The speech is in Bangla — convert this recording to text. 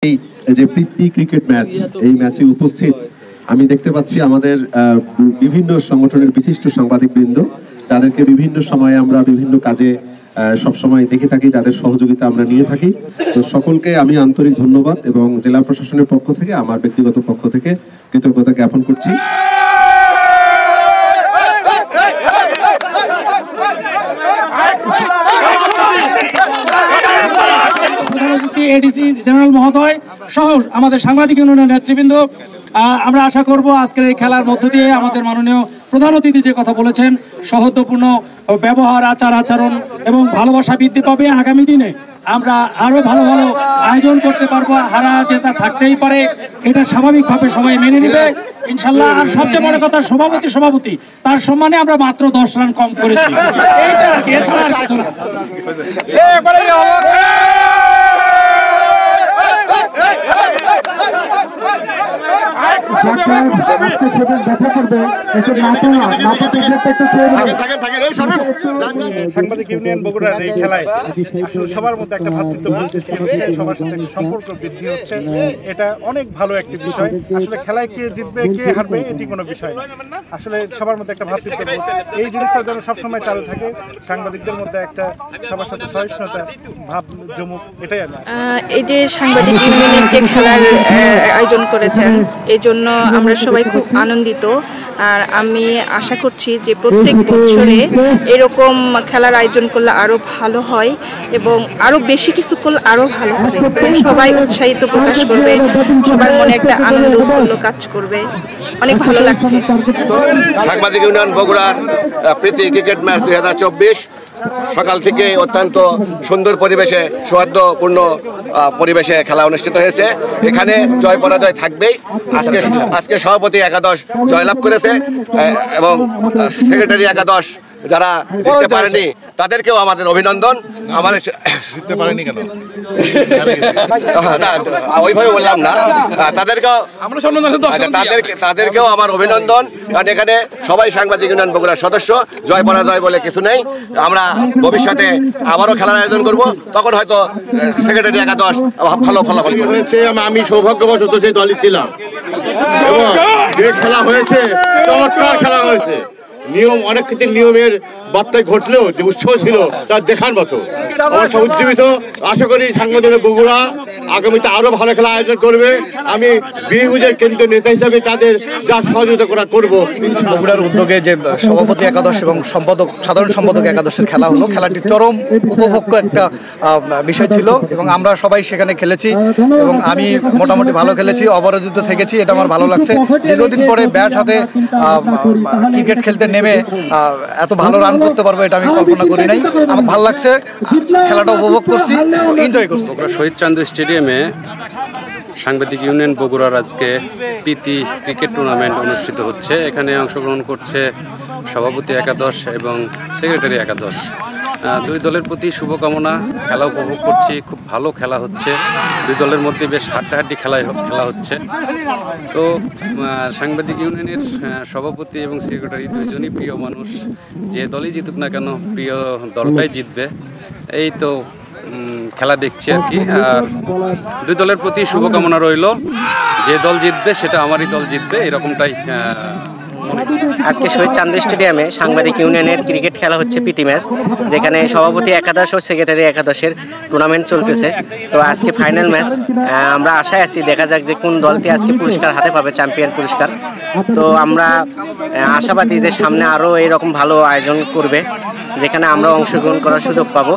এই যে প্রীতি ক্রিকেট ম্যাচ, এই ম্যাচে উপস্থিত আমি দেখতে পাচ্ছি আমাদের বিভিন্ন সংগঠনের বিশিষ্ট সাংবাদিকবৃন্দ, তাদেরকে বিভিন্ন সময়ে আমরা বিভিন্ন কাজে সব সময় দেখে থাকি, যাদের সহযোগিতা আমরা নিয়ে থাকি। তো সকলকে আমি আন্তরিক ধন্যবাদ এবং জেলা প্রশাসনের পক্ষ থেকে, আমার ব্যক্তিগত পক্ষ থেকে কৃতজ্ঞতা জ্ঞাপন করছি। এডিসি জেনারেল মহোদয় সহ আমাদের সাংবাদিক ইউনিয়নের নেতৃবৃন্দ, আমরা আশা করব আজকের এই খেলার মধ্য দিয়ে আমাদের মাননীয় প্রধান অতিথি যে কথা বলেছেন, সৌহার্দ্যপূর্ণ ব্যবহার, আচরণ এবং ভালোবাসা বৃদ্ধি পাবে। আগামী দিনে আমরা আরো ভালো ভালো আয়োজন করতে পারবো। হারা জেতা থাকতেই পারে, এটা স্বাভাবিকভাবে সবাই মেনে নেবে ইনশাল্লাহ। আর সবচেয়ে বড় কথা, সভাপতি তার সম্মানে আমরা মাত্র 10 রান কম করেছি, এইটা আর কি, এছাড়া আর কিছু না। সাংবাদিক ইউনিয়ন বগুড়ার এই খেলায় আসলে সবার মধ্যে একটা ভ্রাতৃত্ববোধ সৃষ্টি হচ্ছে, সবার সাথে একটা সম্পর্ক বৃদ্ধি হচ্ছে। এটা অনেক ভালো একটি বিষয়। আসলে খেলায় কে জিতবে কে হারবে এটি কোনো বিষয় না, আসলে সবার মধ্যে একটা ভ্রাতৃত্ববোধ, এই জিনিসটা যেন সবসময় চালু থাকে। সাংবাদিকদের মধ্যে একটা সবার সাথে সহিষ্ণুতা ভাব জমুক, এটাই আমি। এই যে সাংবাদিক ইউনিয়নের যে খেলার আয়োজন করেছেন, এই জন্য আমরা সবাই খুব আনন্দিত। আর আমি আশা করছি যে প্রত্যেক বছরে এরকম খেলার আয়োজন করলে আরো ভালো হয় এবং আরো বেশি কিছু করলে আরো ভালো হবে। সবাই উৎসাহিত প্রকাশ করবে, সবার মনে একটা আনন্দ উৎফুল্ল কাজ করবে। অনেক ভালো লাগছে। সাংবাদিক ইউনিয়ন বগুড়ার প্রীতি ক্রিকেট ম্যাচ 2024 সকাল থেকে অত্যন্ত সুন্দর পরিবেশে, সৌহার্দ্যপূর্ণ পরিবেশে খেলা অনুষ্ঠিত হয়েছে। এখানে জয় পরাজয় থাকবেই। আজকে সভাপতি একাদশ জয়লাভ করেছে এবং সেক্রেটারি একাদশ যারা জিততে পারেনি তাদেরকেও আমাদের অভিনন্দন। আমাদের জিততে পারেনি কেন ওইভাবে বললাম না, তাদেরকেও আমার অভিনন্দন, কারণ এখানে সবাই সাংবাদিক ইউনিয়ন বগুড়ার সদস্য। জয় পরাজয় বলে কিছু নেই। আমরা ভবিষ্যতে আবারও খেলার আয়োজন করব, তখন হয়তো সেক্রেটারি একাদশ ভালো ফলাফল হয়েছে। আমি সৌভাগ্যবশত সেই দলই ছিলাম এবং যে খেলা হয়েছে চমৎকার খেলা হয়েছে। নিয়ম, অনেক কিছু নিয়মের বার্তায় ঘটলেও যে উৎসাহ ছিল তার দেখার মতো। আমার সব উজ্জীবিত, আশা করি সাংবাদিক বগুড়া আগামীতে আরো ভালো খেলা আয়োজন করবে। আমি বিহুজের কেন্দ্রীয় নেতা হিসাবে তাদের যা সহযোগিতা করবো। বগুড়ার উদ্যোগে যে সভাপতি একাদশ এবং সাধারণ সম্পাদক একাদশের খেলা হলো, খেলাটি চরম উপভোগ্য একটা বিষয় ছিল এবং আমরা সবাই সেখানে খেলেছি এবং আমি মোটামুটি ভালো খেলেছি, অপরাজিত থেকেছি, এটা আমার ভালো লাগছে। দীর্ঘদিন পরে ব্যাট হাতে ক্রিকেট খেলতে নেমে এত ভালো রান করতে পারবো এটা আমি কল্পনা করি নাই। আমার ভালো লাগছে, খেলাটা উপভোগ করছি, এনজয় করছি। বগুড়া শহীদ চান্দু স্টেডিয়ামে সাংবাদিক ইউনিয়ন বগুড়ার আজকে প্রীতি ক্রিকেট টুর্নামেন্ট অনুষ্ঠিত হচ্ছে। এখানে অংশগ্রহণ করছে সভাপতি একাদশ এবং সেক্রেটারি একাদশ। দুই দলের প্রতি শুভকামনা। খেলা উপভোগ করছি, খুব ভালো খেলা হচ্ছে। দুই দলের মধ্যে বেশ হাড্ডাহাড্ডি খেলা হচ্ছে। তো সাংবাদিক ইউনিয়নের সভাপতি এবং সেক্রেটারি দুইজনই প্রিয় মানুষ, যে দলই জিতুক না কেন প্রিয় দলটাই জিতবে। এই তো খেলা দেখছি আর কি। আর দুই দলের প্রতি শুভকামনা রইল, যে দল জিতবে সেটা আমারই দল জিতবে, এরকমটাই। আজকে শহীদ চান্দু স্টেডিয়ামে সাংবাদিক ইউনিয়নের ক্রিকেট খেলা হচ্ছে প্রীতি ম্যাচ, যেখানে সভাপতি একাদশ ও সেক্রেটারি একাদশের টুর্নামেন্ট চলতেছে। তো আজকে ফাইনাল ম্যাচ, আমরা আশায় আছি, দেখা যাক যে কোন দলটি আজকে পুরস্কার হাতে পাবে, চ্যাম্পিয়ন পুরস্কার। তো আমরা আশাবাদী যে সামনে আরও এরকম ভালো আয়োজন করবে, যেখানে আমরা অংশগ্রহণ করার সুযোগ পাবো।